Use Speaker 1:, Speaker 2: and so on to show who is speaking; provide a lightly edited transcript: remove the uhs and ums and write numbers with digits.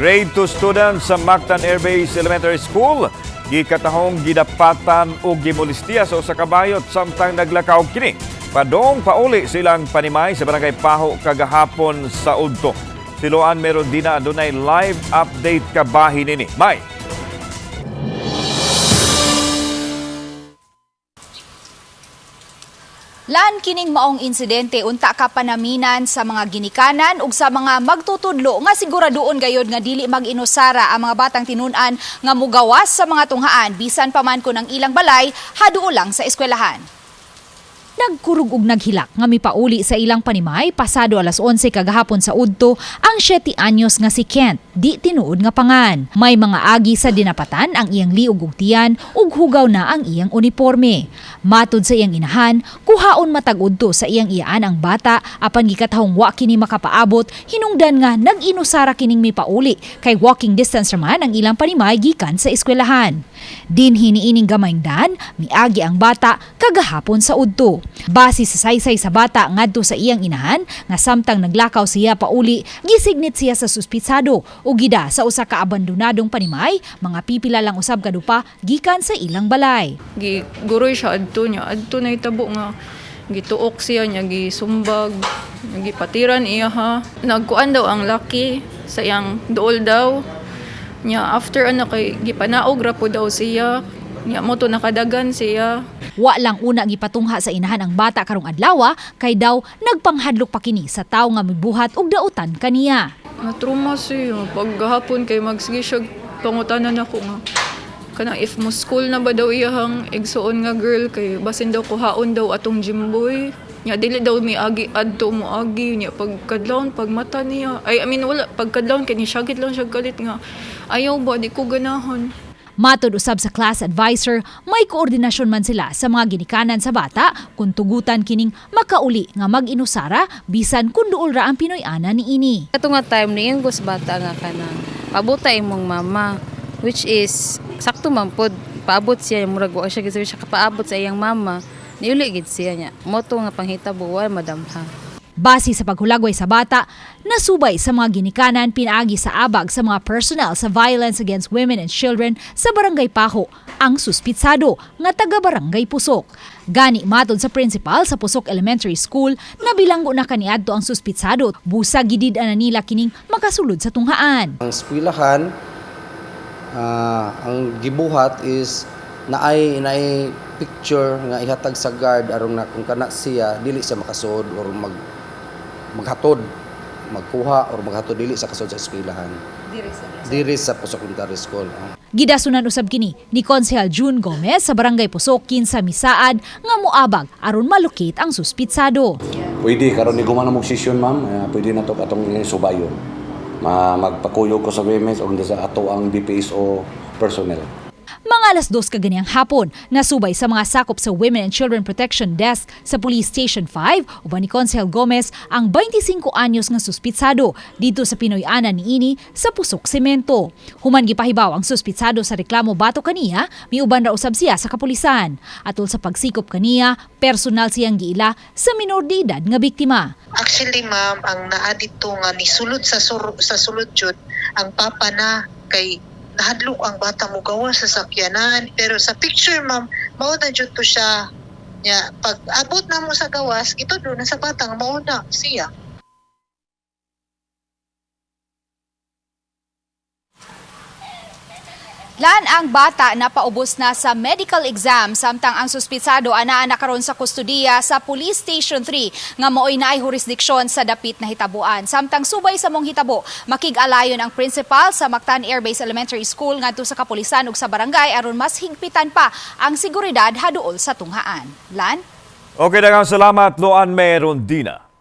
Speaker 1: Grade 2 students sa Mactan Air Base Elementary School gikatahong gidapatan o gimolestiya sa usa ka bayot samtang naglakaw kini. Padong pauli silang panimay sa barangay Paho kagahapon sa Udto. Siloan meron din na adunay live update kabahin nini. May
Speaker 2: Lan kining maong insidente unta ka panaminan sa mga ginikanan ug sa mga magtutudlo nga siguraduon gayod nga dili mag-inusara ang mga batang tinun-an nga mugawas sa mga tunghaan bisan pa man kun ang ilang balay haduo lang sa eskwelahan. Nagkurug ug naghilak nga mipauli sa ilang panimay pasado alas 11 kagahapon sa Udto ang 7 anyos nga si Kent, di tinuod nga pangan. May mga agi sa dinapatan ang iyang liog ug tiyan ug hugaw na ang iyang uniforme. Matud sa iyang inahan, kuhaon matag Udto sa iyang iyaan ang bata apan gikatahong wa kini makapaabot hinungdan nga nag-inusara kining mipauli kay walking distance raman ang ilang panimay gikan sa eskwelahan. Dinhi niining gamayng dan, miagi ang bata kagahapon sa Udto. Base sa saysay sa bata ngadto sa iyang inahan nga samtang naglakaw siya pauli, gisignit siya sa suspitsado ug gida sa usa ka abandonadong panimay, mga pipila lang usab kadupa gikan sa ilang balay.
Speaker 3: Giguroy siya adto niya, adto na itabo nga gituok siya niya, gisumbag, gipatiran iya ha. Nagkuan daw ang laki sa iyang dool daw. Nya after kay gipanaog ra po daw siya. Nya mo to nakadagan siya.
Speaker 2: Wa lang una gipatungha sa inahan ang bata karong adlaw kay daw nagpanghadlok pa kini sa tawo nga mibuhat og dautan kaniya.
Speaker 3: Natruma siya paghapon kay magsige siya pangutanan ako nga kanang if mo school na ba daw iyang igsuon nga girl kay basin daw kuhaon daw atong Jimboy. Nya dili daw mi agi adto mo agi nya pagkadlawon pagmata niya. Wala pagkadlawon kay ni syagit lang siya galit nga ayaw ba di ko ganahan.
Speaker 2: Matod usab sa class advisor, may koordinasyon man sila sa mga ginikanan sa bata kung tugutan kining makauli nga mag-inusara bisan kun duol ra ang Pinoy-ana niini.
Speaker 4: Ato nga time ni yung bata nga kanang pabuta imong mama, which is sakto man pod paabot siya murag wa siya gisabi siya kapaabot sa iyang mama. Niuli gid siya nya. Moto nga panghitabo wal madamha.
Speaker 2: Base sa paghulagway sa bata, nasubay sa mga ginikanan pinaagi sa abag sa mga personnel sa Violence Against Women and Children sa Barangay Paho ang suspitsado nga taga-Barangay Pusok. Gani matod sa principal sa Pusok Elementary School na bilanggo na kaniadto ang suspitsado, busa gidid na nila kining makasulod sa tunghaan.
Speaker 5: Ang eskwelahan, ang gibuhat is naay picture nga ihatag sa guard aron na kung kana siya dili siya makasud or maghatod magkuha or maghatod dili sa kasud sa eskwelahan diri sa Pusok Elementary School.
Speaker 2: Gidasunan usab kini ni Konsehal June Gomez sa Barangay Pusok kinsa misaad nga moabag aron malukit ang suspitsado.
Speaker 6: Pwede karon ni gumana mong session ma'am, pwede na to atong subayon. Magpakuyog ko sa women's o sa ato ang DPSO personnel.
Speaker 2: Mga alas 2 kaganiyang hapon, nasubay sa mga sakop sa Women and Children Protection Desk sa Police Station 5 uban ni Konsehal Gomez ang 25 anyos nga suspitsado dito sa Pinoy-ana niini sa Pusok Semento. Human gipahibaw ang suspitsado sa reklamo bato kaniya, miuban ra usab siya sa kapulisan. Atol sa pagsikop kaniya, personal siyang giila sa minor de edad nga biktima.
Speaker 7: Actually ma'am, ang naa dito nga nisulod sa sulod jud ang papa na kay nahadlok ang bata mo gawas sa sakyanan, pero sa picture ma'am mao na jud to siya nya pag abot na mo sa gawas ito do na sa bata nga mao na siya.
Speaker 2: Lan ang bata na paubos na sa medical exam samtang ang suspitsado anaa na karon sa kustudiya sa Police Station 3 nga maoy naay jurisdiksyon sa dapit na hitabuan. Samtang subay sa mong hitabo, makig-alayon ang principal sa Mactan Air Base Elementary School ngadto sa kapulisan ug sa barangay aron mas higpitan pa ang seguridad haduol sa tunghaan. Lan?
Speaker 1: okay, daghang salamat Loan Merondina.